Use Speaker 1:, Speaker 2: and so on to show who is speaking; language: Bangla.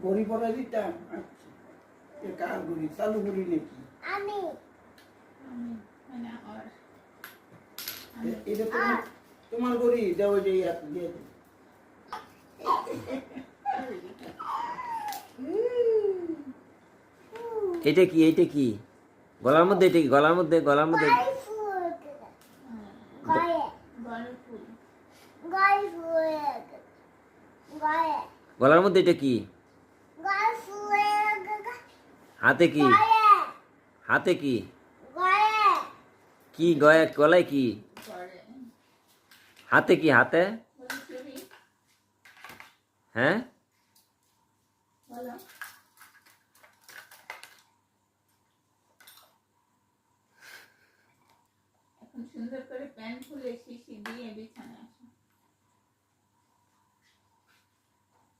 Speaker 1: ঘড়ি পরে দিতাম। আচ্ছা, এ কার ঘড়ি? চালু ঘড়ি নাকি? এটা তোমার ঘড়ি? দেওয়া যে দিয়ে দিই।
Speaker 2: এটা কি? এটা কি গলার মধ্যে? এটা কি গলার মধ্যে? গলার মধ্যে গলার মধ্যে এটা কি? হাতে কি? হাতে কি? কি গলায়? গলায় কি? হাতে কি? হাতে হ্যাঁ
Speaker 3: এখন সুন্দর করে প্যান্ট খুলে শিশি দিয়ে বিছানায়